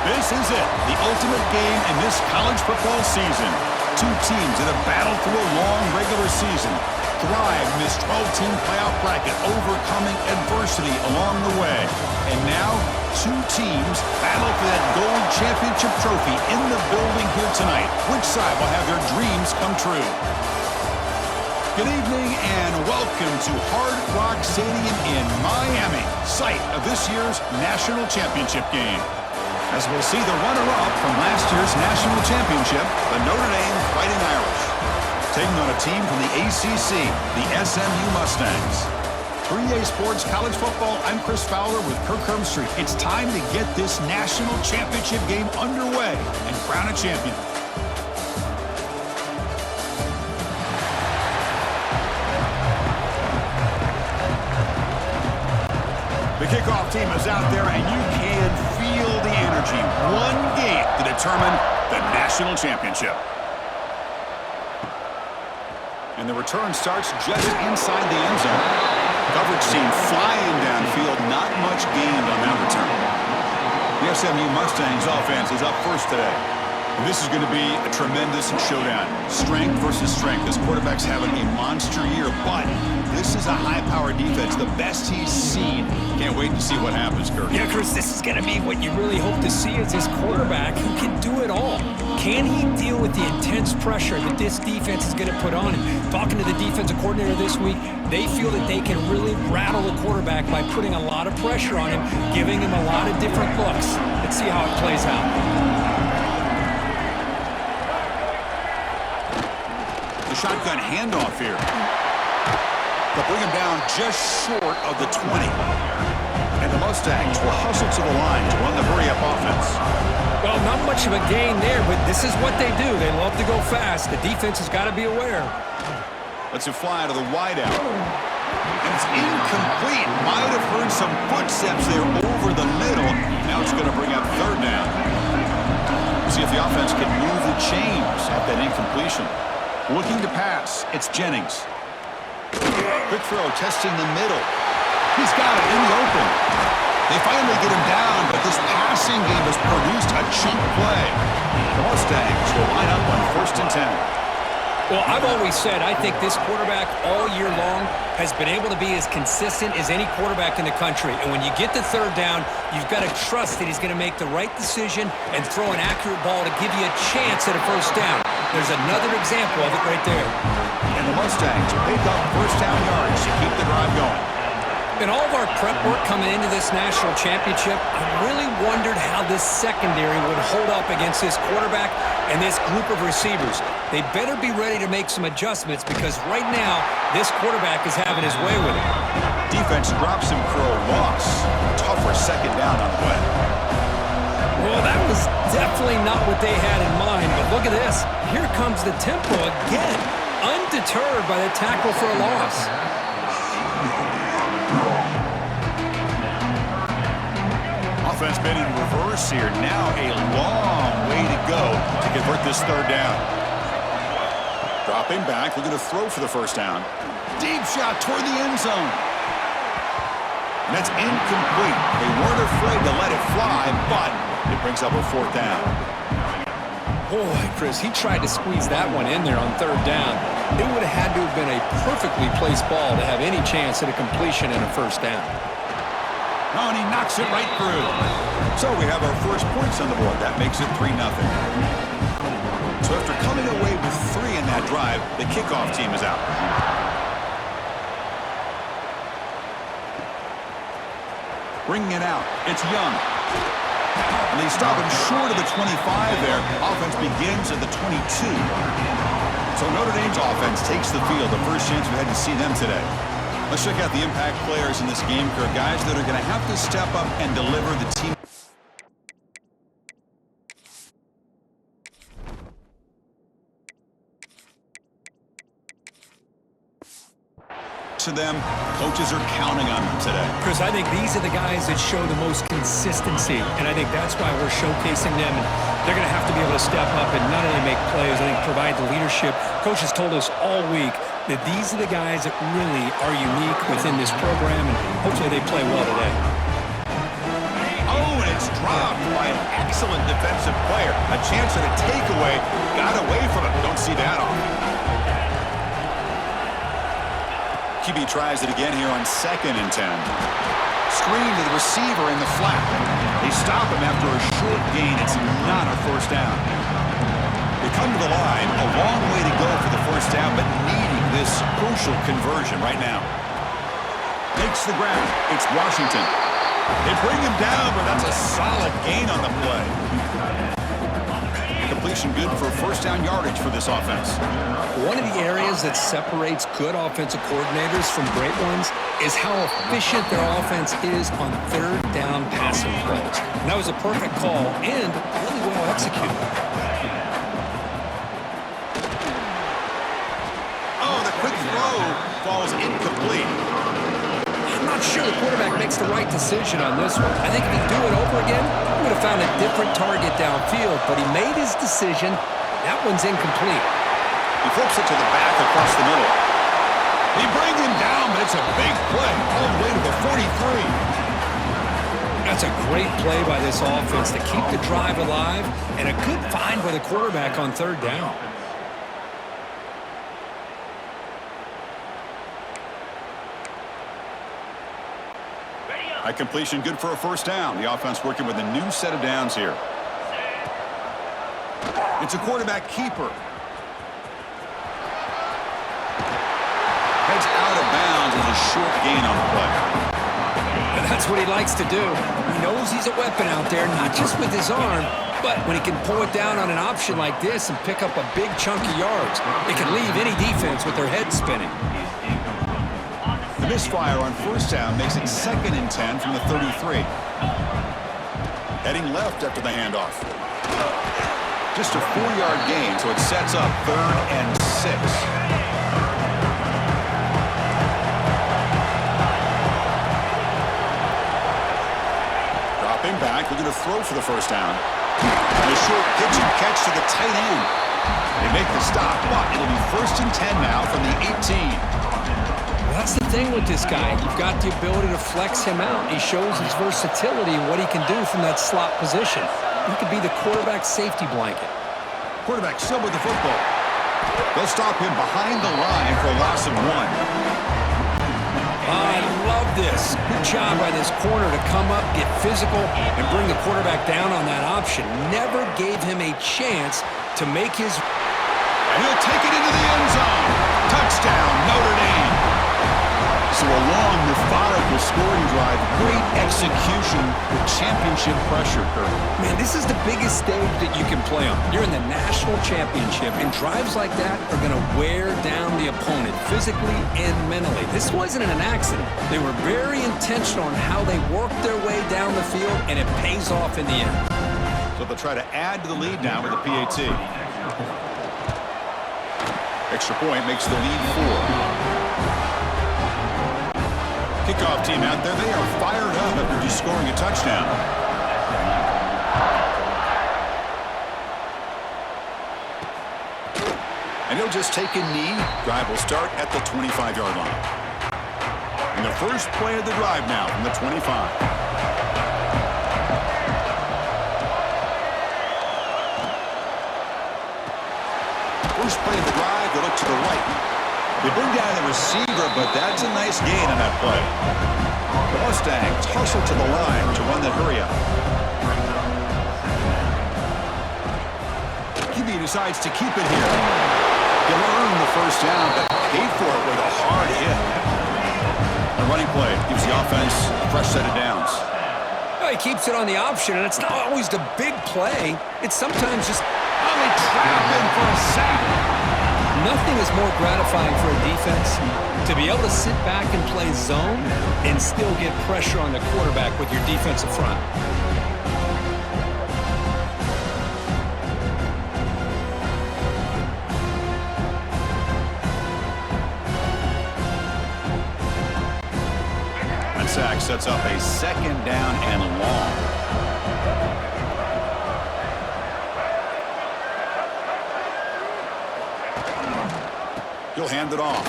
This is it, the ultimate game in this college football season. Two teams that have battled through a long regular season, thrive in this 12-team playoff bracket, overcoming adversity along the way. And now, two teams battle for that gold championship trophy in the building here tonight. Which side will have their dreams come true? Good evening and welcome to Hard Rock Stadium in Miami, site of this year's national championship game. As we'll see the runner-up from last year's national championship, the Notre Dame Fighting Irish, taking on a team from the ACC, the SMU Mustangs. 3A Sports College Football, I'm Chris Fowler with Kirk Street. It's time to get this national championship game underway and crown a champion. The kickoff team is out there, and you can feel the energy. One game to determine the national championship. And the return starts just inside the end zone. Coverage team flying downfield, not much gained on that return. The SMU Mustangs offense is up first today. And this is going to be a tremendous showdown. Strength versus strength. This quarterback's having a monster year, but this is a high-powered defense, the best he's seen. Can't wait to see what happens, Kirk. Yeah, Chris, this is going to be what you really hope to see is this quarterback who can do it all. Can he deal with the intense pressure that this defense is going to put on him? Talking to the defensive coordinator this week, they feel that they can really rattle the quarterback by putting a lot of pressure on him, giving him a lot of different looks. Let's see how it plays out. Shotgun handoff here. They'll bring him down just short of the 20. And the Mustangs will hustle to the line to run the hurry-up offense. Well, not much of a gain there, but this is what they do. They love to go fast. The defense has got to be aware. Lets it fly to the wideout. And it's incomplete. Might have heard some footsteps there over the middle. Now it's going to bring up third down. See if the offense can move the chains at that incompletion. Looking to pass, it's Jennings. Quick throw, testing the middle. He's got it in the open. They finally get him down, but this passing game has produced a chunk play. The Mustangs will line up on 1st and 10. Well, I've always said I think this quarterback all year long has been able to be as consistent as any quarterback in the country. And when you get the third down, you've got to trust that he's going to make the right decision and throw an accurate ball to give you a chance at a first down. There's another example of it right there. And the Mustangs pick up first down yards to keep the drive going. In all of our prep work coming into this national championship, I really wondered how this secondary would hold up against this quarterback and this group of receivers. They better be ready to make some adjustments because right now, this quarterback is having his way with it. Defense drops him for a loss. Tougher second down on the way. Well, that was definitely not what they had in mind, but look at this. Here comes the tempo again, undeterred by the tackle for a loss. Offense been in reverse here. Now a long way to go to convert this third down. Dropping back, looking to throw for the first down. Deep shot toward the end zone. And that's incomplete. They weren't afraid to let it fly, but it brings up a fourth down. Boy, Chris, he tried to squeeze that one in there on third down. It would have had to have been a perfectly placed ball to have any chance at a completion and a first down. Oh, and he knocks it right through. So we have our first points on the board. That makes it 3-0. So after coming away with 3 in that drive, the kickoff team is out. Bringing it out, it's Young. And they stop him short of the 25 there. Offense begins at the 22. So Notre Dame's offense takes the field. The first chance we had to see them today. Let's check out the impact players in this game, Kirk. Guys that are going to have to step up and deliver the team. To them, coaches are counting on them today. Chris, I think these are the guys that show the most consistency, and I think that's why we're showcasing them. And they're going to have to be able to step up and not only make plays, I think provide the leadership. Coaches told us all week that these are the guys that really are unique within this program, and hopefully they play well today. Oh, and it's dropped by an excellent defensive player. A chance at a takeaway. Got away from him. Don't see that often. QB tries it again here on 2nd and 10. Screen to the receiver in the flat. They stop him after a short gain. It's not a first down. They come to the line. A long way to go for the first down, but needing this crucial conversion right now. Makes the grab. It's Washington. They bring him down, but that's a solid gain on the play. Completion good for first down yardage for this offense. One of the areas that separates good offensive coordinators from great ones is how efficient their offense is on 3rd down passing plays. And that was a perfect call and really well executed. Oh, the quick throw falls incomplete. I'm not sure the quarterback makes the right decision on this one. I think if he'd do it over again, he would have found a different target downfield, but he made his decision. That one's incomplete. He flips it to the back across the middle. They bring him down, but it's a big play all the way to the 43. That's a great play by this offense to keep the drive alive and a good find by the quarterback on 3rd down. A completion good for a first down. The offense working with a new set of downs here. It's a quarterback keeper. Heads out of bounds with a short gain on the play. And that's what he likes to do. He knows he's a weapon out there, not just with his arm, but when he can pull it down on an option like this and pick up a big chunk of yards, it can leave any defense with their head spinning. The misfire on first down makes it 2nd and 10 from the 33. Heading left after the handoff. Just a 4-yard gain, so it sets up 3rd and 6. Dropping back, looking to throw for the first down. And a short pitch and catch to the tight end. They make the stop, but it'll be 1st and 10 now from the 18. That's the thing with this guy. You've got the ability to flex him out. He shows his versatility and what he can do from that slot position. He could be the quarterback safety blanket. Quarterback still with the football. They'll stop him behind the line for a loss of 1. I love this. Good job by this corner to come up, get physical, and bring the quarterback down on that option. Never gave him a chance to make his... And he'll take it into the end zone. Touchdown, Notre Dame. So a long, methodical scoring drive. Great execution with championship pressure, Kurt. Man, this is the biggest stage that you can play on. You're in the national championship, and drives like that are going to wear down the opponent physically and mentally. This wasn't an accident. They were very intentional on how they worked their way down the field, and it pays off in the end. So they'll try to add to the lead now with the PAT. Extra point makes the lead 4. Kickoff team out there, they are fired up after just scoring a touchdown. And he'll just take a knee. Drive will start at the 25-yard line. And the first play of the drive now from the 25. First play of the drive, they look to the right. They bring down the receiver, but that's a nice gain on that play. The Mustangs hustle to the line to run the hurry up. QB decides to keep it here. He'll earn the first down, but paid for it with a hard hit. The running play gives the offense a fresh set of downs. Well, he keeps it on the option, and it's not always the big play. It's sometimes just, they trap him for a sack. Nothing is more gratifying for a defense to be able to sit back and play zone and still get pressure on the quarterback with your defensive front. That sack sets up a 2nd down and long. He'll hand it off.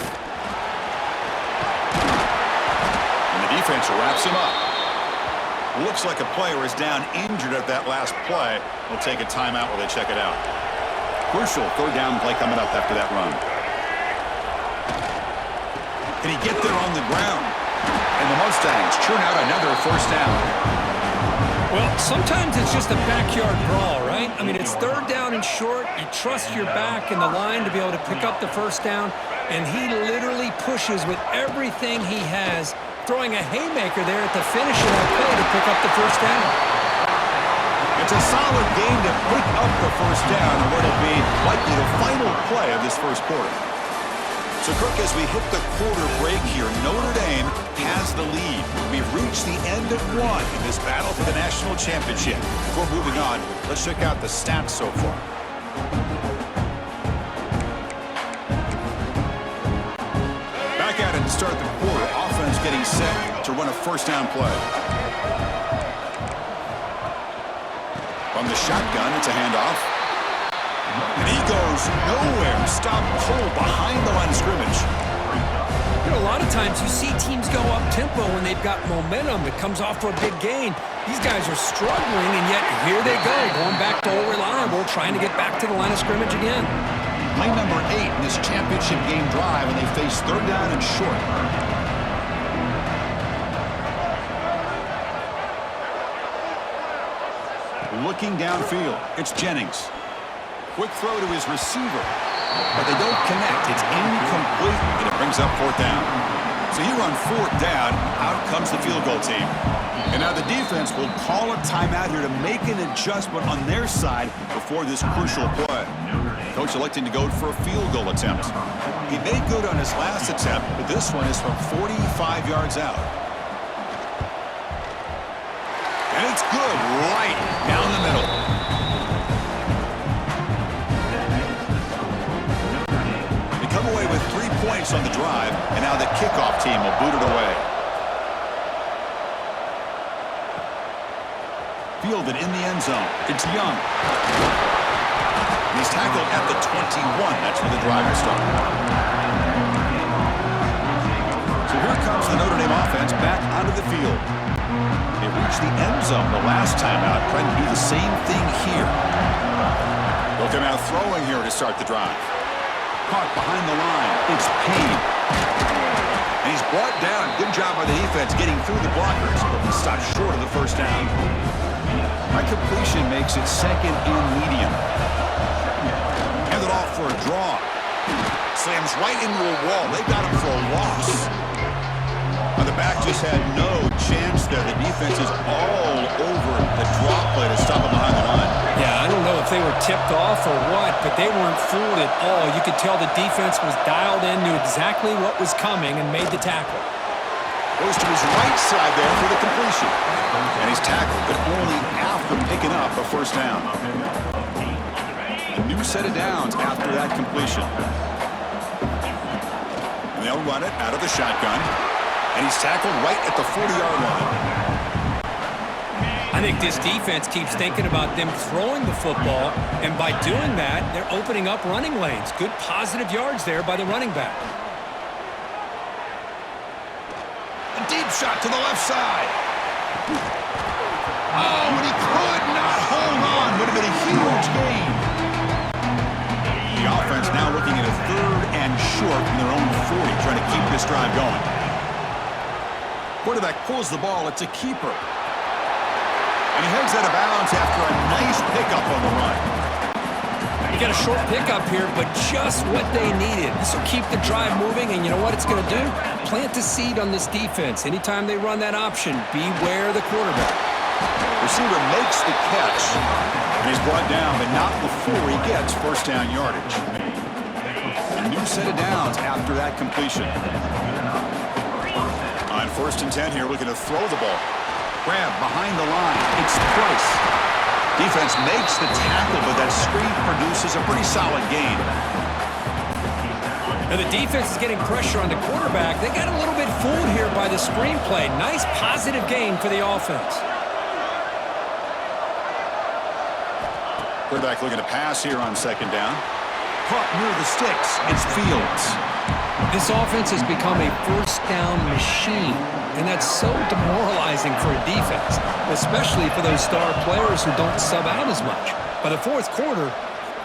And the defense wraps him up. Looks like a player is down injured at that last play. They'll take a timeout while they check it out. Crucial third down play coming up after that run. Can he get there on the ground? And the Mustangs churn out another first down. Well, sometimes it's just a backyard brawl, right? I mean, it's third down and short. You trust your back in the line to be able to pick up the first down, and he literally pushes with everything he has, throwing a haymaker there at the finish of that play to pick up the first down. It's a solid game to pick up the first down on what will be likely the final play of this first quarter. So, Kirk, as we hit the quarter break here, Notre Dame has the lead. We've reached the end of one in this battle for the national championship. Before moving on, let's check out the stats so far. Back at it to start the quarter. Offense getting set to run a first down play. From the shotgun, it's a handoff. And he goes nowhere. Stop cold behind the line of scrimmage. You know, a lot of times you see teams go up-tempo when they've got momentum that comes off for a big gain. These guys are struggling, and yet here they go, going back to old reliable, trying to get back to the line of scrimmage again. Play number 8 in this championship game drive, and they face third down and short. Looking downfield, it's Jennings. Quick throw to his receiver, but they don't connect. It's incomplete, and it brings up fourth down. So here on fourth down, out comes the field goal team. And now the defense will call a timeout here to make an adjustment on their side before this crucial play. Coach electing to go for a field goal attempt. He made good on his last attempt, but this one is from 45 yards out. And it's good right down the middle. They come away with 3 points on the drive, and now the kickoff team will boot it away. Fielded in the end zone. It's Young. He's tackled at the 21. That's where the drive will start. So here comes the Notre Dame offense back onto the field. They reached the end zone the last time out, trying to do the same thing here. They'll come out throwing here to start the drive. Caught behind the line. It's Payne. And he's brought down. Good job by the defense getting through the blockers, but he stopped short of the first down. That completion makes it second and medium. Handed off for a draw. Slams right into a wall. They got him for a loss. The back just had no chance there. The defense is all over the drop play to stop him behind the line. Yeah, I don't know if they were tipped off or what, but they weren't fooled at all. You could tell the defense was dialed in, knew exactly what was coming, and made the tackle. Goes to his right side there for the completion. And he's tackled, but only after picking up a first down. A new set of downs after that completion. And they'll run it out of the shotgun. And he's tackled right at the 40-yard line. I think this defense keeps thinking about them throwing the football, and by doing that, they're opening up running lanes. Good positive yards there by the running back. A deep shot to the left side. Oh, and he could not hold on. Would have been a huge gain. The offense now looking at a third and short from their own 40, trying to keep this drive going. Quarterback pulls the ball. It's a keeper. And he heads out of bounds after a nice pickup on the run. You got a short pickup here, but just what they needed. This will keep the drive moving, and you know what it's going to do? Plant the seed on this defense. Anytime they run that option, beware the quarterback. Receiver makes the catch, and he's brought down, but not before he gets first down yardage. A new set of downs after that completion. On first and 10 here, looking to throw the ball. Grab behind the line. It's Price. Defense makes the tackle, but that screen produces a pretty solid gain. Now the defense is getting pressure on the quarterback. They got a little bit fooled here by the screen play. Nice positive gain for the offense. Quarterback looking to pass here on second down. Caught near the sticks. It's Fields. This offense has become a first down machine, and that's so demoralizing for a defense, especially for those star players who don't sub out as much. By the fourth quarter,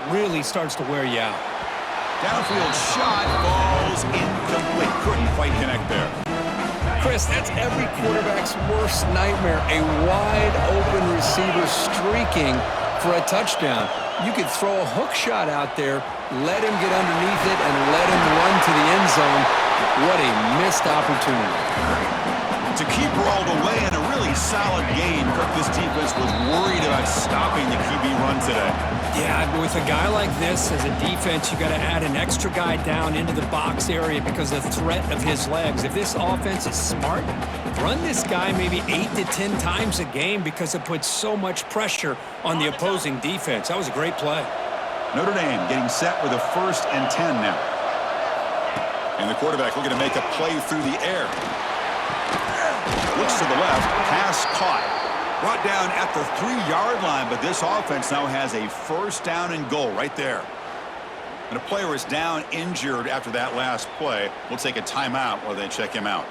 really starts to wear you out. Downfield shot falls incomplete. Couldn't quite connect there. Chris, that's every quarterback's worst nightmare, a wide-open receiver streaking for a touchdown. You could throw a hook shot out there, let him get underneath it, and let him run to the end zone. What a missed opportunity. To keep her all the way in a really solid game, this defense was worried about stopping the QB run today. Yeah, with a guy like this, as a defense, you got to add an extra guy down into the box area because of the threat of his legs. If this offense is smart, run this guy maybe 8 to 10 times a game because it puts so much pressure on the opposing defense. That was a great play. Notre Dame getting set with a 1st and 10 now. And the quarterback looking to make a play through the air. Looks to the left, pass caught. Brought down at the 3-yard line, but this offense now has a 1st down and goal right there. And a player is down injured after that last play. We'll take a timeout while they check him out.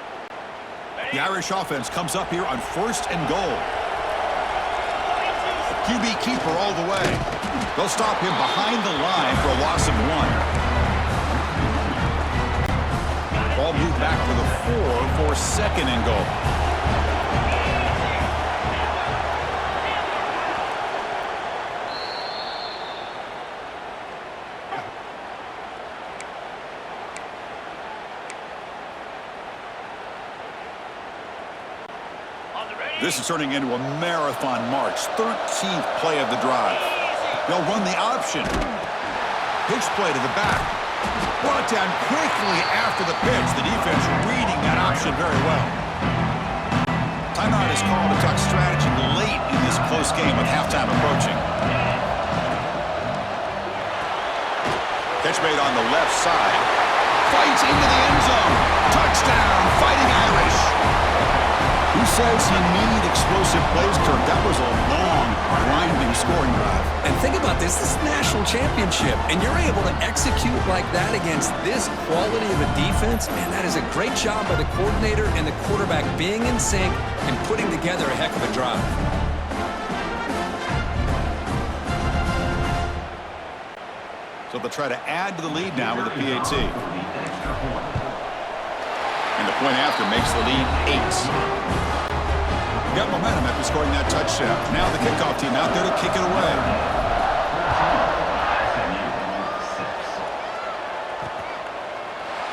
The Irish offense comes up here on 1st and goal. QB keeper all the way. They'll stop him behind the line for a loss of 1. Ball moved back to the 4 for 2nd and goal. This is turning into a marathon march. 13th play of the drive. They'll run the option. Pitch play to the back. Brought down quickly after the pitch. The defense reading that option very well. Timeout is called to talk strategy late in this close game with halftime approaching. Catch made on the left side. Fights into the end zone. Touchdown, Fighting Irish. Who says you need explosive plays, Kirk? That was a long, grinding scoring drive. And think about this. This is the national championship, and you're able to execute like that against this quality of a defense. Man, that is a great job by the coordinator and the quarterback being in sync and putting together a heck of a drive. So they'll try to add to the lead now with a PAT. And the point after makes the lead 8. Got momentum after scoring that touchdown. Now the kickoff team out there to kick it away.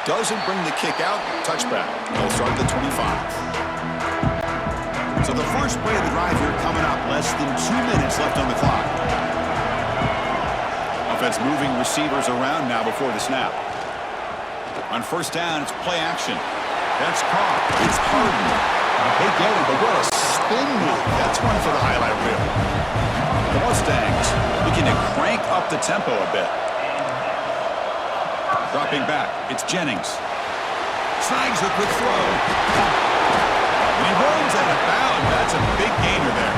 Doesn't bring the kick out. Touchback. They'll start at the 25. So the first play of the drive here coming up. Less than 2 minutes left on the clock. Offense moving receivers around now before the snap. On 1st down, it's play action. That's caught. It's Harden. They get it, but what a spin move. That's one for the highlight reel. The Mustangs looking to crank up the tempo a bit. Dropping back. It's Jennings. Snags a quick throw. And he runs out of bounds. That's a big gainer there.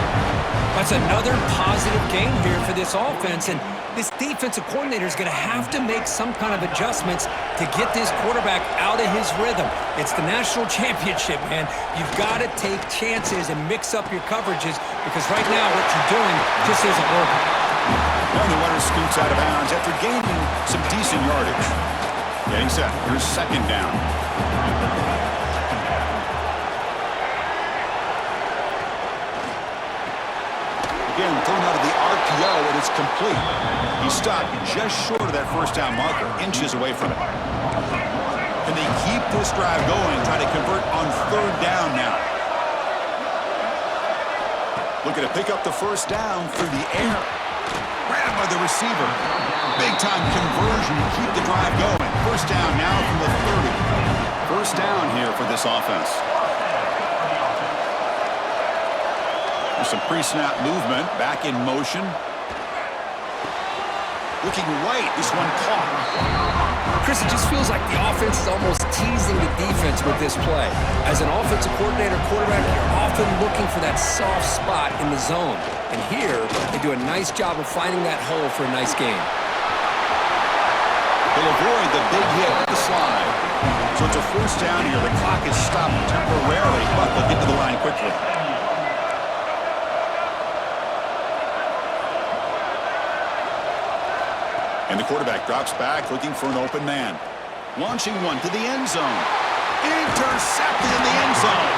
That's another positive game here for this offense, and this defensive coordinator is going to have to make some kind of adjustments to get this quarterback out of his rhythm. It's the national championship, man. You've got to take chances and mix up your coverages because right now what you're doing just isn't working. Now the runner scoots out of bounds after gaining some decent yardage. Getting set. Here's 2nd down. Again, thrown out of the RPO, and it's complete. He stopped just short of that 1st down marker, inches away from it. Can they keep this drive going, try to convert on 3rd down now? Looking to pick up the 1st down through the air. Grabbed by the receiver. Big-time conversion to keep the drive going. 1st down now from the 30. 1st down here for this offense. There's some pre-snap movement, back in motion. Looking right, this one caught. Chris, it just feels like the offense is almost teasing the defense with this play. As an offensive coordinator, quarterback, you're often looking for that soft spot in the zone. And here, they do a nice job of finding that hole for a nice game. He'll avoid the big hit with the slide. So it's a first down here. The clock is stopped temporarily, but they'll get to the line quickly. And the quarterback drops back, looking for an open man. Launching one to the end zone. Intercepted in the end zone.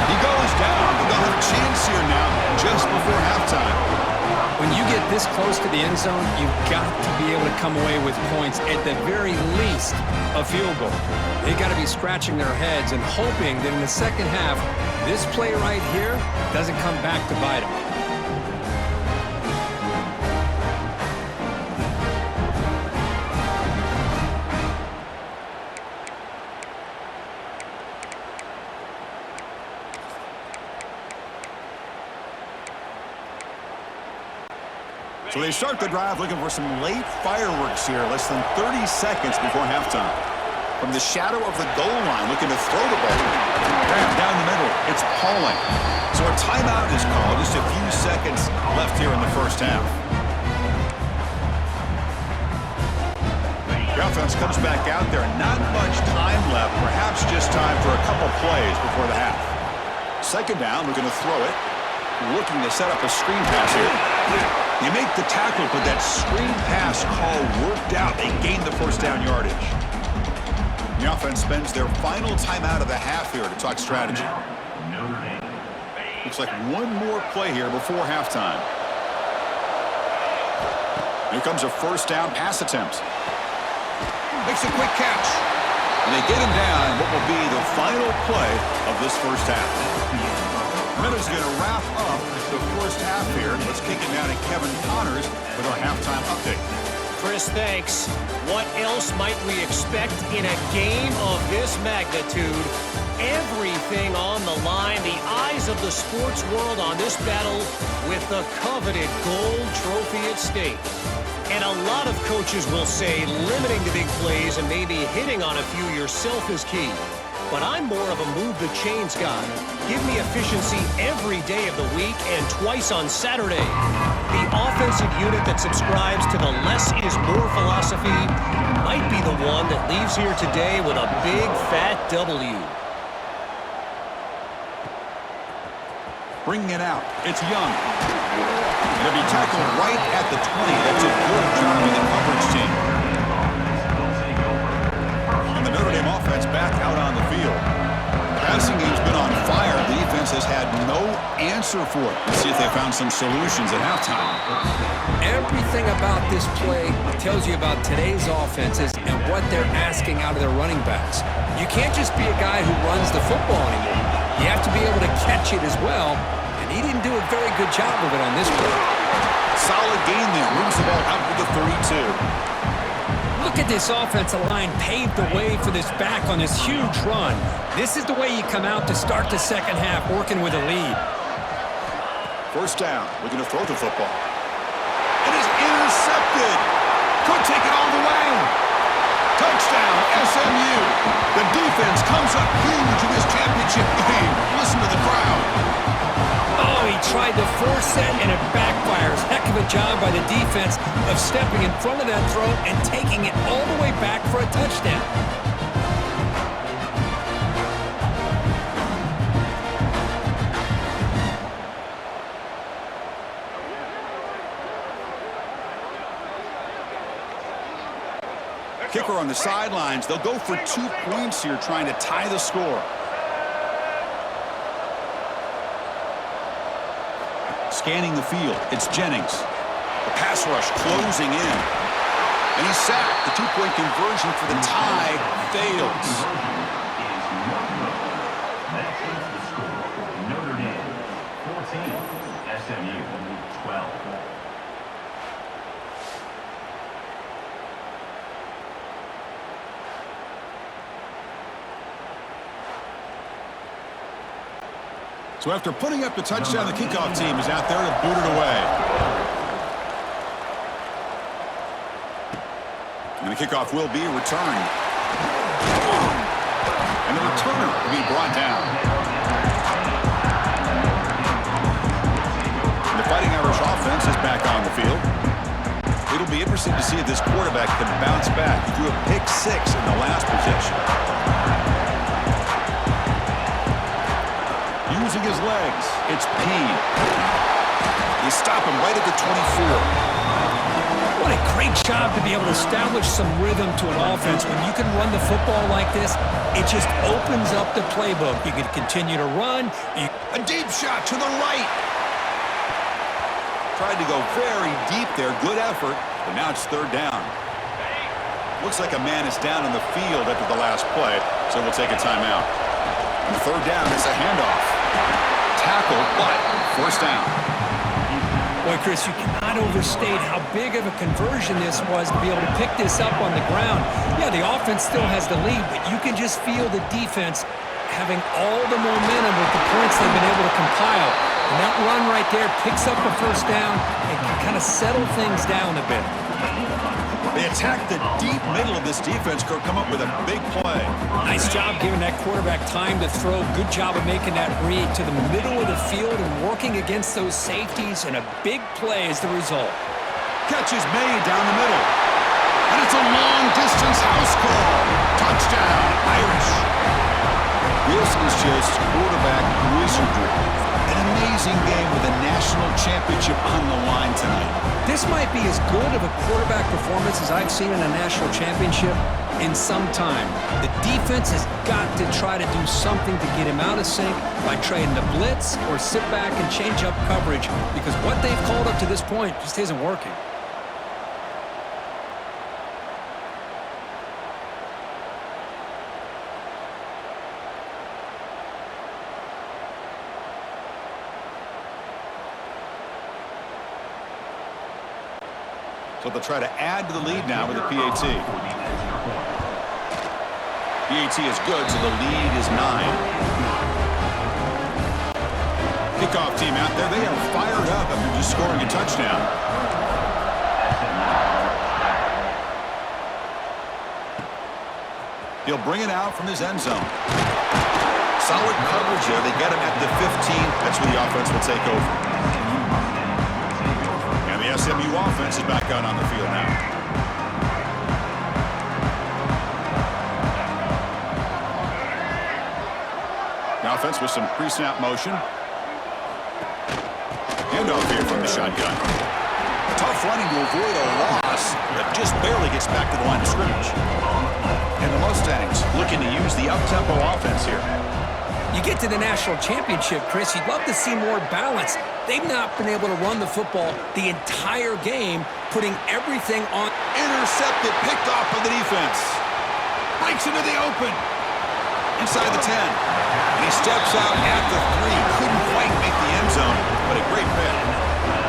He goes down, but they'll have a chance here now, just before halftime. When you get this close to the end zone, you've got to be able to come away with points, at the very least, a field goal. They got to be scratching their heads and hoping that in the second half, this play right here doesn't come back to bite them. So they start the drive looking for some late fireworks here, less than 30 seconds before halftime. From the shadow of the goal line, looking to throw the ball. Down the middle, it's Pauling. So a timeout is called, just a few seconds left here in the first half. The offense comes back out there, not much time left, perhaps just time for a couple plays before the half. Second down, we're going to throw it. Looking to set up a screen pass here. You make the tackle, but that screen pass call worked out. They gained the first down yardage. The offense spends their final timeout of the half here to talk strategy. Looks like one more play here before halftime. Here comes a first down pass attempt. Makes a quick catch. And they get him down what will be the final play of this first half. Minute's going to wrap up the first half here. Let's kick it down to Kevin Connors with our halftime update. Chris, thanks. What else might we expect in a game of this magnitude? Everything on the line. The eyes of the sports world on this battle with the coveted gold trophy at stake. And a lot of coaches will say limiting the big plays and maybe hitting on a few yourself is key. But I'm more of a move-the-chains guy. Give me efficiency every day of the week and twice on Saturday. The offensive unit that subscribes to the less is more philosophy might be the one that leaves here today with a big, fat W. Bringing it out. It's Young. It'll be tackled right at the 20. That's a good job of the coverage team. The Notre Dame offense back out on the field. The passing game's been on fire. The defense has had no answer for it. Let's see if they found some solutions at halftime. Everything about this play tells you about today's offenses and what they're asking out of their running backs. You can't just be a guy who runs the football anymore. You have to be able to catch it as well, and he didn't do a very good job of it on this play. Solid gain there. Moves the ball out to the 32. Look at this offensive line paved the way for this back on this huge run. This is the way you come out to start the second half, working with a lead. First down. Looking to throw the football. It is intercepted. Could take it all the way. Touchdown, SMU. The defense comes up huge in this championship game. Listen to the crowd. Oh, he tried to force it, and it backfires. Heck of a job by the defense of stepping in front of that throw and taking it all the way back for a touchdown. Kicker on the sidelines. They'll go for 2 points here, trying to tie the score. Scanning the field, it's Jennings. The pass rush closing in. And he's sacked. The 2-point conversion for the tie fails. Notre Dame 14, SMU 12. So after putting up the touchdown, the kickoff team is out there to boot it away. And the kickoff will be returned. And the returner will be brought down. And the Fighting Irish offense is back on the field. It'll be interesting to see if this quarterback can bounce back. He threw a pick 6 in the last possession. Using his legs, it's P. They stop him right at the 24. What a great job to be able to establish some rhythm to an offense. When you can run the football like this, it just opens up the playbook. You can continue to run. A deep shot to the right. Tried to go very deep there. Good effort, but now it's third down. Looks like a man is down on the field after the last play, so we'll take a timeout. And third down is a handoff. Tackle, but first down. Boy, Chris, you cannot overstate how big of a conversion this was to be able to pick this up on the ground. Yeah, the offense still has the lead, but you can just feel the defense having all the momentum with the points they've been able to compile. And that run right there picks up a first down and can kind of settle things down a bit. They attack the deep middle of this defense, come up with a big play. Nice job giving that quarterback time to throw. Good job of making that read to the middle of the field and working against those safeties, and a big play is the result. Catch is made down the middle. And it's a long-distance house call. Touchdown, Irish. This is just quarterback wizardry. An amazing game with a national championship on the line tonight. This might be as good of a quarterback performance as I've seen in a national championship in some time. The defense has got to try to do something to get him out of sync by trying to blitz or sit back and change up coverage, because what they've called up to this point just isn't working. So they'll try to add to the lead now with a PAT. PAT is good, so the lead is 9. Kickoff team out there. They are fired up after just scoring a touchdown. He'll bring it out from his end zone. Solid coverage there. They get him at the 15. That's where the offense will take over. The SMU offense is back out on the field now. The offense with some pre-snap motion. Handoff here from the shotgun. Tough running to avoid a loss, but just barely gets back to the line of scrimmage. And the Mustangs looking to use the up-tempo offense here. You get to the national championship, Chris, you'd love to see more balance. They've not been able to run the football the entire game, putting everything on. Intercepted, picked off by the defense. Breaks into the open. Inside the 10. And he steps out at the 3. Couldn't quite make the end zone, but a great pick.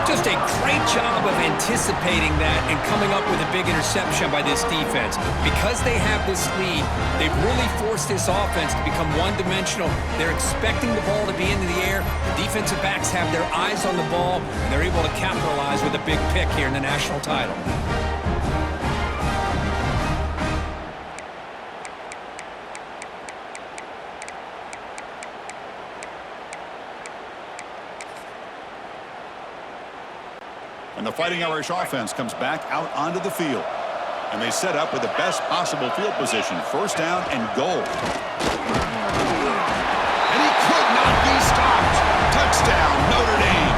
Just a great job of anticipating that and coming up with a big interception by this defense. Because they have this lead, they've really forced this offense to become one-dimensional. They're expecting the ball to be into the air. The defensive backs have their eyes on the ball, and they're able to capitalize with a big pick here in the national title. And the Fighting Irish offense comes back out onto the field. And they set up with the best possible field position. First down and goal. And he could not be stopped. Touchdown, Notre Dame.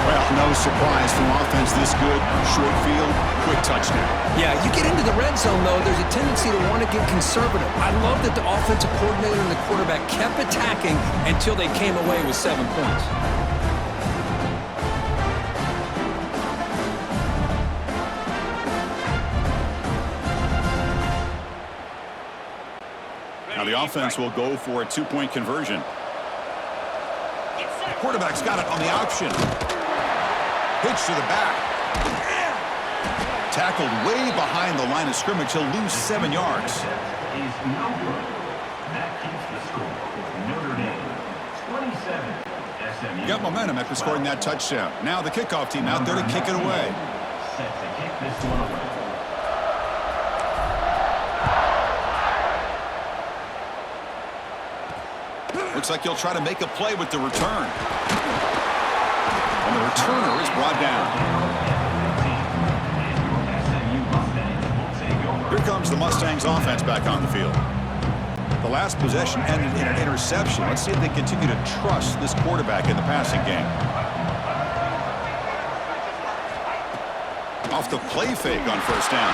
Well, no surprise from offense this good. Short field, quick touchdown. Yeah, you get into the red zone, though, there's a tendency to want to get conservative. I love that the offensive coordinator and the quarterback kept attacking until they came away with 7 points. Now the offense will go for a 2-point conversion. The quarterback's got it on the option. Pitch to the back. Tackled way behind the line of scrimmage. He'll lose 7 yards. Is no good. That keeps the score. Notre Dame 27. SMU. Got momentum after scoring that touchdown. Now the kickoff team out there to kick it away. Set to kick this one away. Looks like he'll try to make a play with the return. And the returner is brought down. comes the Mustangs offense back on the field. The last possession ended in an interception. Let's see if they continue to trust this quarterback in the passing game. Off the play fake on first down.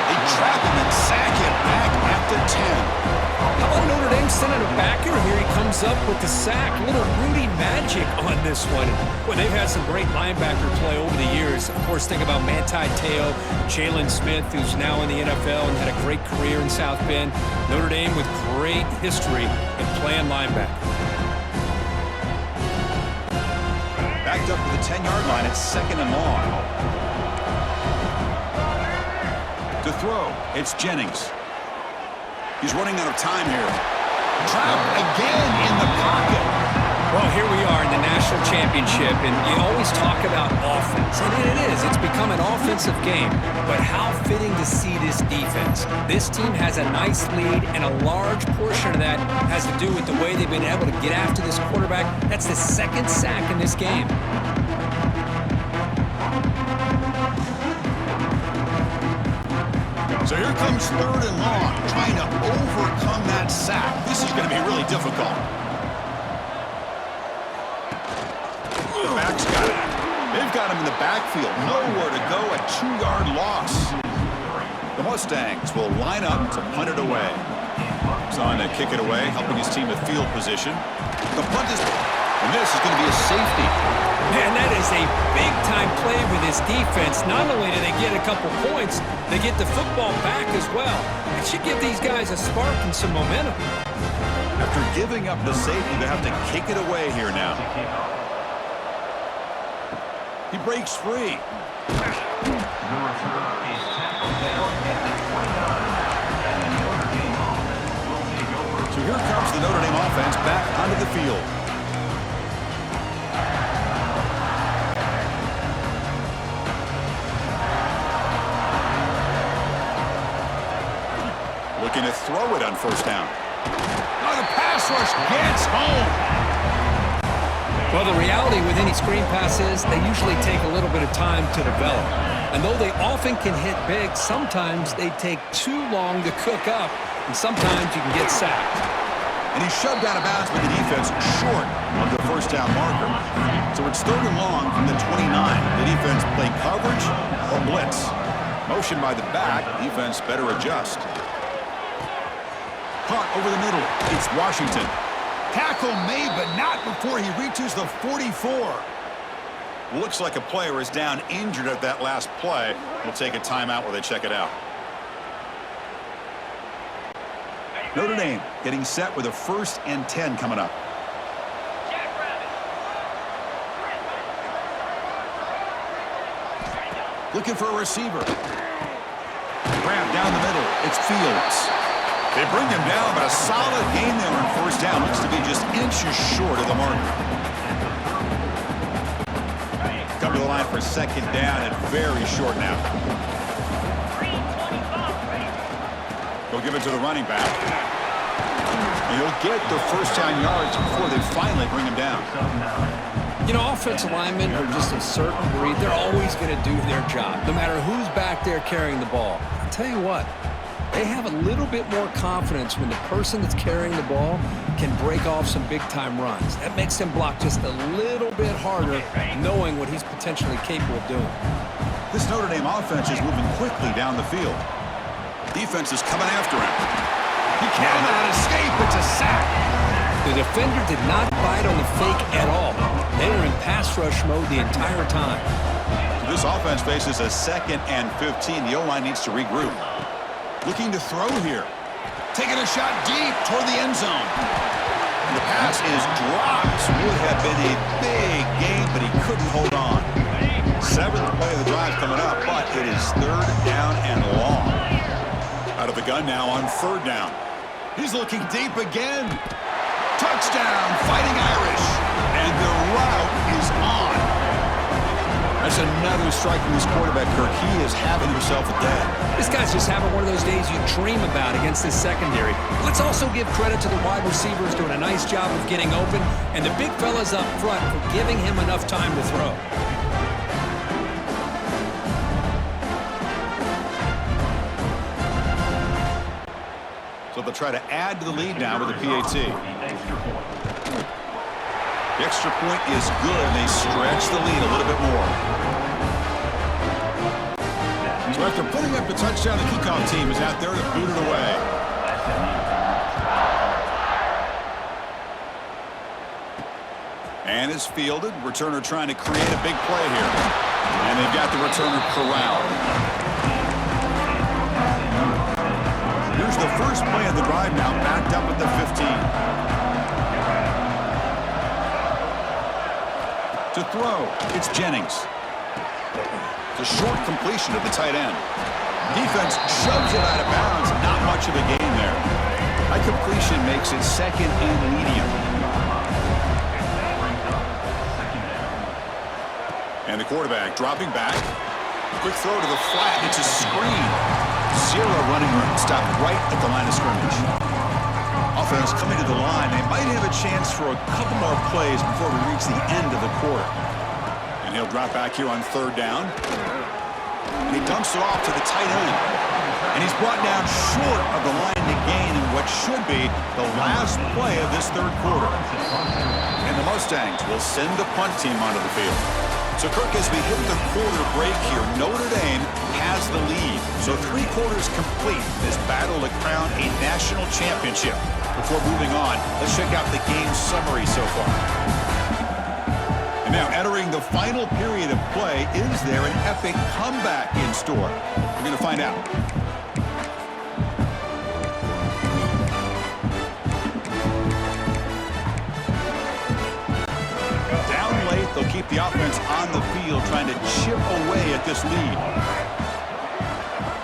They trap him and sack him back at the 10. How about Notre Dame sending a backer? Here he comes up with the sack. A little Rudy magic on this one. Well, they've had some great linebacker play over the years. Of course, think about Manti Te'o, Jalen Smith, who's now in the NFL and had a great career in South Bend. Notre Dame with great history in playing linebacker. Backed up to the 10-yard line. It's 2nd and long. To throw, it's Jennings. He's running out of time here. Trapped again in the pocket. Well, here we are in the national championship, and you always talk about offense. And it is. It's become an offensive game. But how fitting to see this defense. This team has a nice lead, and a large portion of that has to do with the way they've been able to get after this quarterback. That's the 2nd sack in this game. So here comes 3rd and long, trying to overcome that sack. This is going to be really difficult. The back's got it. They've got him in the backfield. Nowhere to go, a 2-yard loss. The Mustangs will line up to punt it away. He's on to kick it away, helping his team to field position. The punt is... And this is going to be a safety. Man, that is a big-time play with this defense. Not only do they get a couple points, they get the football back as well. It should give these guys a spark and some momentum. After giving up the safety, they have to kick it away here now. He breaks free. So here comes the Notre Dame offense back onto the field. Looking to throw it on first down. Oh, the pass rush gets home. Well, the reality with any screen pass is they usually take a little bit of time to develop. And though they often can hit big, sometimes they take too long to cook up, and sometimes you can get sacked. And he's shoved out of bounds with the defense short of the first down marker. So it's 3rd and long from the 29. The defense play coverage or blitz. Motion by the back. Defense better adjust. Caught over the middle. It's Washington. Tackle made, but not before he reaches the 44. Looks like a player is down injured at that last play. We'll take a timeout while they check it out. Notre Dame getting set with a 1st and 10 coming up. Looking for a receiver. Grab down the middle. It's Fields. They bring him down, but a solid gain there on first down. Looks to be just inches short of the marker. Come to the line for 2nd down and very short now. They'll give it to the running back. And he'll get the first down yards before they finally bring him down. You know, offensive linemen are just a certain breed. They're always going to do their job, no matter who's back there carrying the ball. I'll tell you what. They have a little bit more confidence when the person that's carrying the ball can break off some big-time runs. That makes him block just a little bit harder, knowing what he's potentially capable of doing. This Notre Dame offense is moving quickly down the field. Defense is coming after him. He cannot escape. It's a sack. The defender did not bite on the fake at all. They were in pass rush mode the entire time. So this offense faces a 2nd and 15. The O-line needs to regroup. Looking to throw here. Taking a shot deep toward the end zone. And the pass is dropped. Would have been a big game, but he couldn't hold on. 7th play of the drive coming up, but it is 3rd down and long. Out of the gun now on 3rd down. He's looking deep again. Touchdown, Fighting Irish. And the route is on. That's another strike from his quarterback, Kirk. He is having himself a day. This guy's just having one of those days you dream about against this secondary. Let's also give credit to the wide receivers doing a nice job of getting open, and the big fellas up front for giving him enough time to throw. but they'll try to add to the lead now with a PAT. The extra point is good, and they stretch the lead a little bit more. So after putting up the touchdown, the kickoff team is out there to boot it away. And is fielded. Returner trying to create a big play here. And they've got the returner corralled. Here's the first play of the drive now, backed up at the 15. To throw, it's Jennings. It's a short completion of the tight end. Defense shoves it out of bounds. Not much of a gain there. High completion makes it second and medium. And the quarterback dropping back. Quick throw to the flat. It's a screen. Zero running room. Stopped right at the line of scrimmage. Offense coming to the line. They might have a chance for a couple more plays before we reach the end of the quarter. And he'll drop back here on third down. And he dumps it off to the tight end. And he's brought down short of the line to gain in what should be the last play of this third quarter. And the Mustangs will send the punt team onto the field. So, Kirk, as we hit the quarter break here, Notre Dame has the lead. So 3 quarters complete in this battle to crown a national championship. Before moving on, let's check out the game summary so far. And now entering the final period of play, is there an epic comeback in store? We're going to find out. They'll keep the offense on the field, trying to chip away at this lead.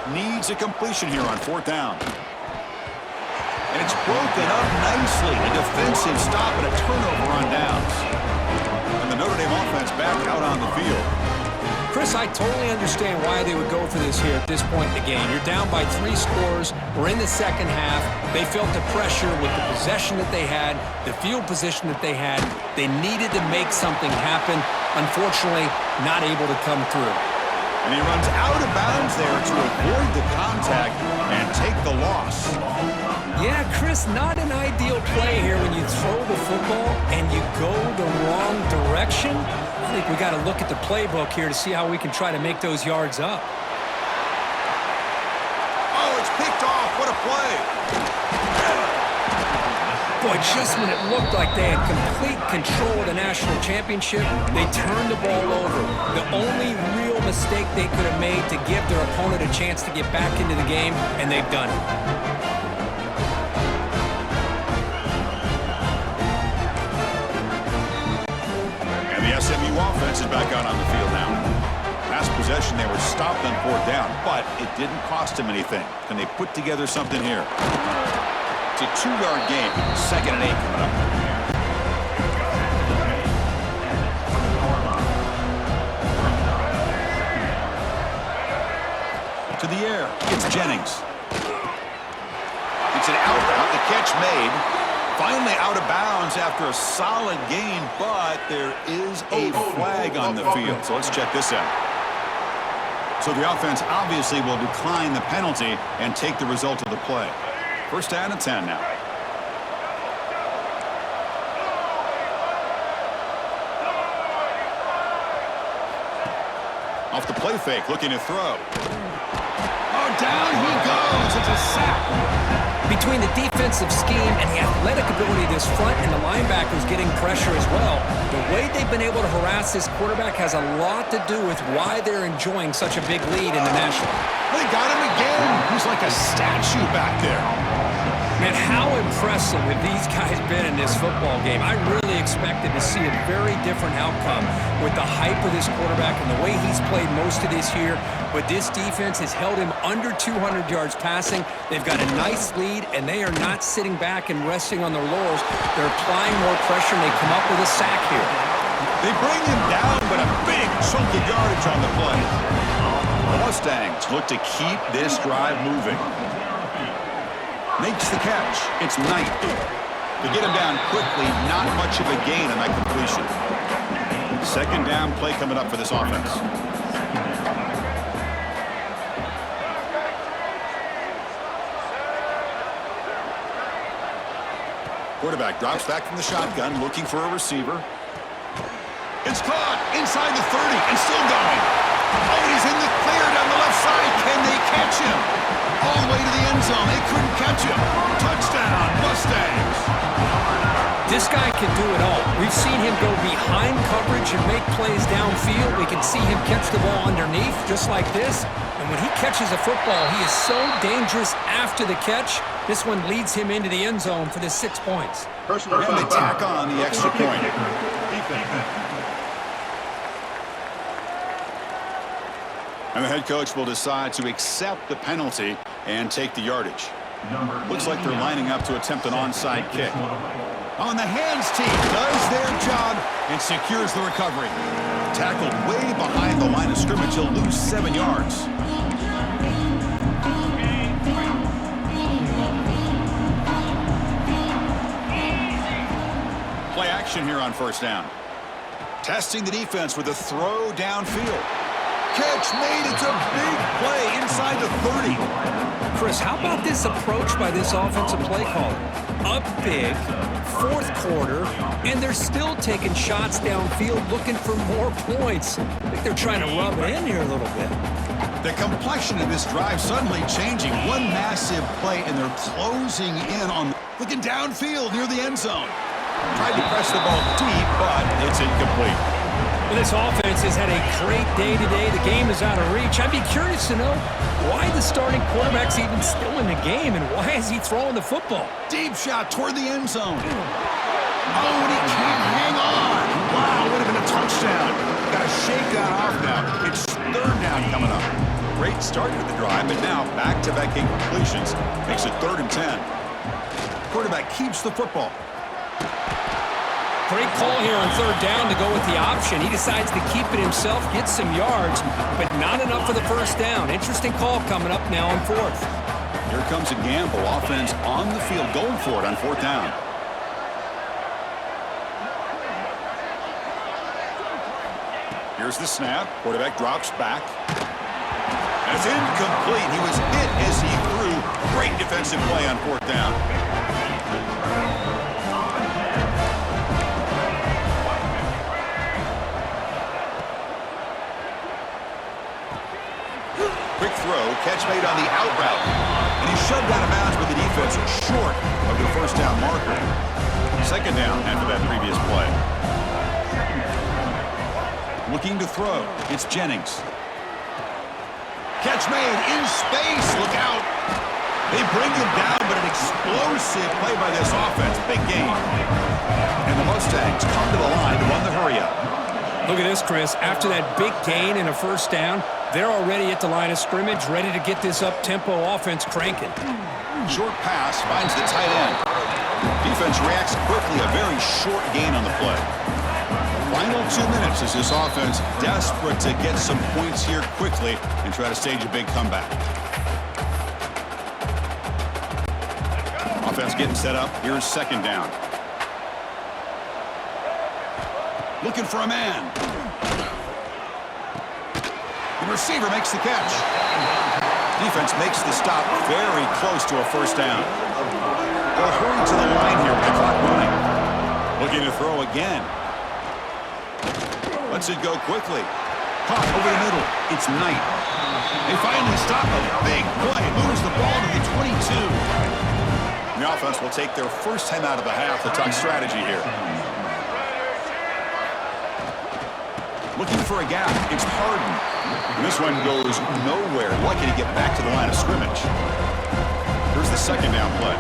Needs a completion here on fourth down. And it's broken up nicely. A defensive stop and a turnover on downs. And the Notre Dame offense back out on the field. Chris, I totally understand why they would go for this here at this point in the game. You're down by 3 scores. We're in the second half. They felt the pressure with the possession that they had, the field position that they had. They needed to make something happen. Unfortunately, not able to come through. And he runs out of bounds there to avoid the contact and take the loss. Yeah, Chris, not an ideal play here when you throw the football and you go the wrong direction. I think we got to look at the playbook here to see how we can try to make those yards up. Oh, it's picked off. What a play. Boy, just when it looked like they had complete control of the national championship, they turned the ball over. The only real mistake they could have made to give their opponent a chance to get back into the game, and they've done it. SMU offense is back out on the field now. Last possession, they were stopped on fourth down, but it didn't cost them anything. Can they put together something here? It's a 2-yard game. 2nd and 8 coming up. To the air. It's Jennings. It's an out route. The catch made. Finally out of bounds after a solid gain, but there is a flag on the field. So let's check this out. So the offense obviously will decline the penalty and take the result of the play. First down and 10 now. Off the play fake, looking to throw. Oh, down he goes. It's a sack. Between the defensive scheme and the athletic ability of this front and the linebackers getting pressure as well, the way they've been able to harass this quarterback has a lot to do with why they're enjoying such a big lead in the national. They got him again. He's like a statue back there. Man, how impressive have these guys been in this football game? I really expected to see a very different outcome with the hype of this quarterback and the way he's played most of this year. But this defense has held him under 200 yards passing. They've got a nice lead, and they are not sitting back and resting on their laurels. They're applying more pressure, and they come up with a sack here. They bring him down, but a big chunk of yardage on the play. The Mustangs look to keep this drive moving. Makes the catch. It's Knight. To get him down quickly, not much of a gain on that completion. Second down play coming up for this offense. Quarterback drops back from the shotgun, looking for a receiver. It's caught inside the 30 and still going. Oh, he's in the clear down the left side. Can they catch him? All the way to the end zone. They couldn't catch him. Touchdown, Mustangs. This guy can do it all. We've seen him go behind coverage and make plays downfield. We can see him catch the ball underneath, just like this. And when he catches a football, he is so dangerous after the catch. This one leads him into the end zone for the 6 points. And they tack on the extra point. And the head coach will decide to accept the penalty and take the yardage. Looks like they're lining up to attempt an onside kick. On the hands team does their job and secures the recovery. Tackled way behind the line of scrimmage, he'll lose 7 yards. Play action here on first down. Testing the defense with a throw downfield. Catch made. It's a big play inside the 30. Chris, how about this approach by this offensive play caller? Up big, fourth quarter, and they're still taking shots downfield looking for more points. I think they're trying to rub it in here a little bit. The complexion of this drive suddenly changing. One massive play, and they're closing in on looking downfield near the end zone. Tried to press the ball deep, but it's incomplete. Well, this offense has had a great day today. The game is out of reach. I'd be curious to know why the starting quarterback's even still in the game, and why is he throwing the football? Deep shot toward the end zone. Oh, and he can't hang on. Wow, would have been a touchdown. Got to shake that off now. It's third down coming up. Great start to the drive, but now back-to-back incompletions makes it 3rd and 10. Quarterback keeps the football. Great call here on 3rd down to go with the option. He decides to keep it himself, get some yards, but not enough for the first down. Interesting call coming up now on 4th. Here comes a gamble. Offense on the field going for it on 4th down. Here's the snap. Quarterback drops back. And it's incomplete. He was hit as he threw. Great defensive play on 4th down. Quick throw, catch made on the out route. And he's shoved out of bounds with the defense short of the first down marker. 2nd down after that previous play. Looking to throw. It's Jennings. Catch made in space. Look out. They bring him down, but an explosive play by this offense. Big game. And the Mustangs come to the line to run the hurry up. Look at this, Chris. After that big gain and a first down, they're already at the line of scrimmage, ready to get this up-tempo offense cranking. Short pass finds the tight end. Defense reacts quickly. A very short gain on the play. Final 2 minutes as this offense desperate to get some points here quickly and try to stage a big comeback. Offense getting set up. Here's 2nd down. Looking for a man. The receiver makes the catch. Defense makes the stop very close to a first down. They'll hurry to the line here with the clock running. Looking to throw again. Lets it go quickly. Caught over the middle. It's Knight. They finally stop him. Big play. Moves the ball to the 22. The offense will take their first time out of the half to talk strategy here. Looking for a gap. It's Harden. And this one goes nowhere. Lucky to get back to the line of scrimmage. Here's the 2nd down play.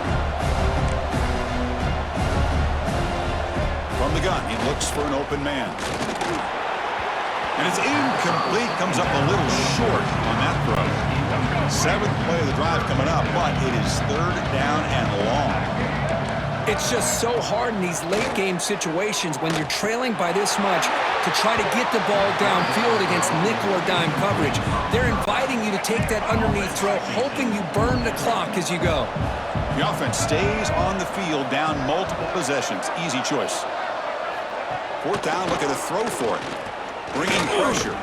From the gun, he looks for an open man. And it's incomplete. Comes up a little short on that throw. 7th play of the drive coming up, but it is 3rd down and long. It's just so hard in these late-game situations when you're trailing by this much to try to get the ball downfield against nickel or dime coverage. They're inviting you to take that underneath throw, hoping you burn the clock as you go. The offense stays on the field down multiple possessions. Easy choice. 4th down, look at a throw for it. Bringing pressure.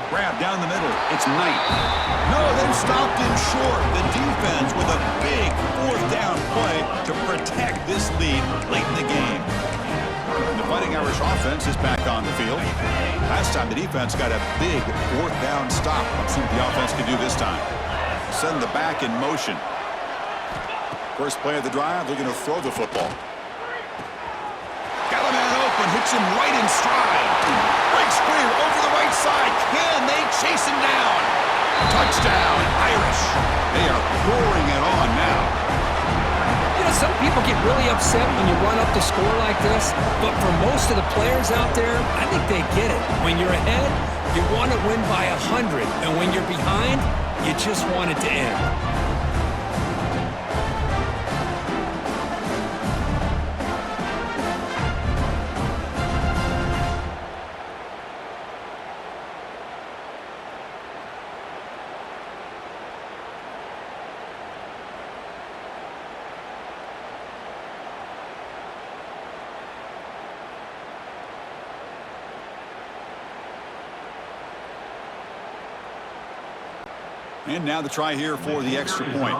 Grab down the middle. It's Knight. No, they've stopped him short. The defense with a big fourth down play to protect this lead late in the game. The Fighting Irish offense is back on the field. Last time the defense got a big fourth down stop. Let's see what the offense can do this time. Send the back in motion. First play of the drive, they're going to throw the football. Got a man open, hits him right in stride. Breaks clear over the right side. Can they chase him down? Touchdown, Irish. They are pouring it on now. You know, some people get really upset when you run up the score like this, but for most of the players out there, I think they get it. When you're ahead, you want to win by 100, and when you're behind, you just want it to end. And now the try here for the extra point.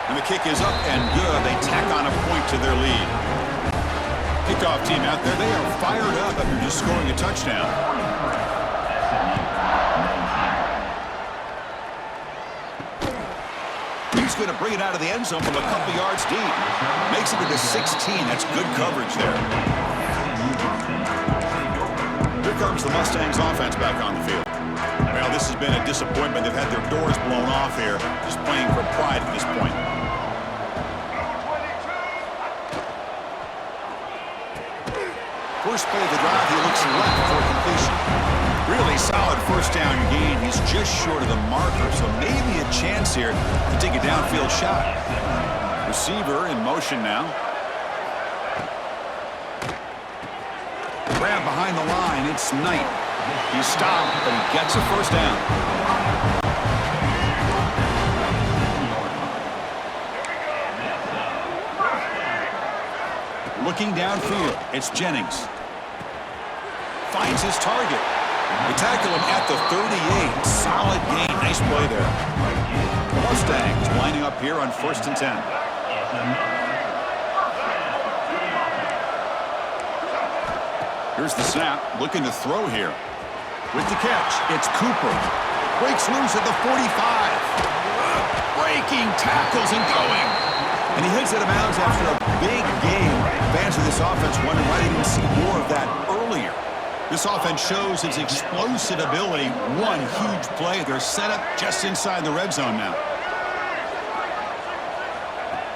And the kick is up and good. They tack on a point to their lead. Kickoff team out there, they are fired up after just scoring a touchdown. He's going to bring it out of the end zone from a couple yards deep. Makes it into 16. That's good coverage there. Here comes the Mustangs offense back on the field. Well, this has been a disappointment. They've had their doors blown off here, just playing for pride at this point. First play of the drive, he looks left for completion. Really solid first down gain. He's just short of the marker, so maybe a chance here to take a downfield shot. Receiver in motion now. Grab behind the line. It's Knight. He's stopped, but he gets a first down. Looking downfield, it's Jennings. Finds his target. They tackle him at the 38. Solid gain. Nice play there. The Mustangs lining up here on 1st and 10. Here's the snap. Looking to throw here. With the catch, it's Cooper. Breaks loose at the 45. Breaking tackles and going. And he hits out of bounds after a big game. Fans of this offense wondering why they didn't see more of that earlier. This offense shows its explosive ability. One huge play. They're set up just inside the red zone now.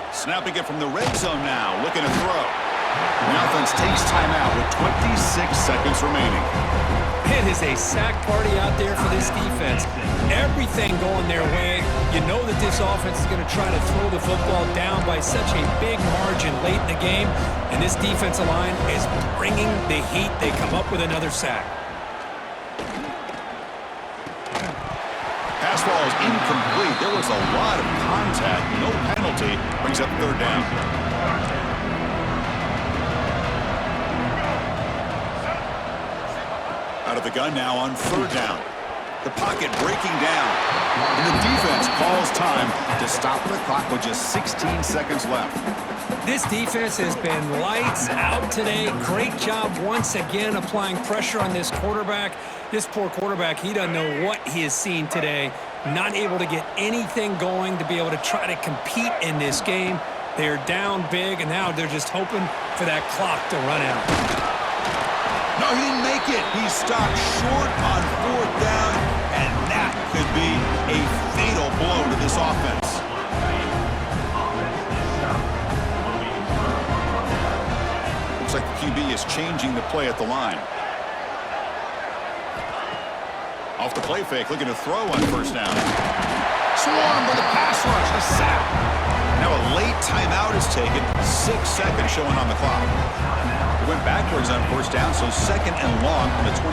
Snapping it from the red zone now. Looking to throw. The offense takes timeout with 26 seconds remaining. It is a sack party out there for this defense. Everything going their way. You know that this offense is going to try to throw the football down by such a big margin late in the game. And this defensive line is bringing the heat. They come up with another sack. Pass ball is incomplete. There was a lot of contact. No penalty. Brings up 3rd down. Out of the gun now on 3rd down. The pocket breaking down. And the defense calls time to stop the clock with just 16 seconds left. This defense has been lights out today. Great job once again applying pressure on this quarterback. This poor quarterback, he doesn't know what he has seen today. Not able to get anything going to be able to try to compete in this game. They're down big, and now they're just hoping for that clock to run out. No, he didn't make it. He stopped short on 4th down, and that could be a fatal blow to this offense. Looks like the QB is changing the play at the line. Off the play fake, looking to throw on 1st down. Swarmed with a pass rush, a sack. Now a late timeout is taken. 6 seconds showing on the clock. It went backwards on 1st down, so 2nd and long from the 24.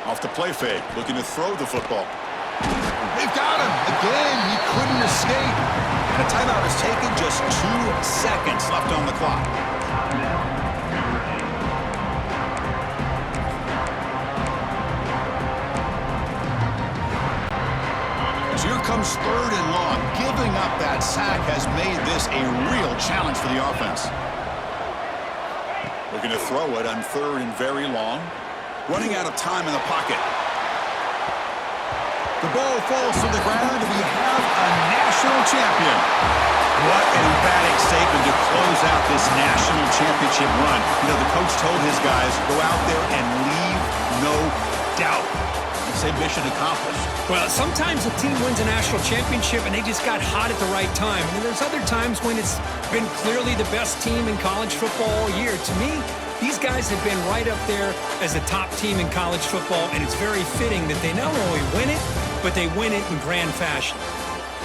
Off the play fake, looking to throw the football. They've got him. Again, he couldn't escape. And a timeout is taken, just 2 seconds left on the clock. So here comes 3rd and long. Giving up that sack has made this a real challenge for the offense. Looking to throw it on 3rd and very long. Running out of time in the pocket. The ball falls to the ground. We have a national champion. What an emphatic statement to close out this national championship run. You know, the coach told his guys, go out there and leave no doubt. Say mission accomplished. Well, sometimes a team wins a national championship and they just got hot at the right time. And there's other times when it's been clearly the best team in college football all year. To me, these guys have been right up there as the top team in college football, and it's very fitting that they not only win it, but they win it in grand fashion.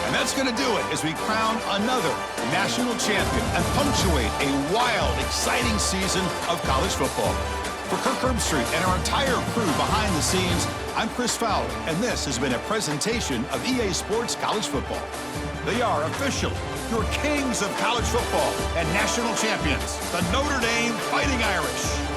And that's going to do it as we crown another national champion and punctuate a wild, exciting season of college football. For Kirk Herbstreit and our entire crew behind the scenes, I'm Chris Fowler, and this has been a presentation of EA Sports College Football. They are officially your kings of college football and national champions, the Notre Dame Fighting Irish.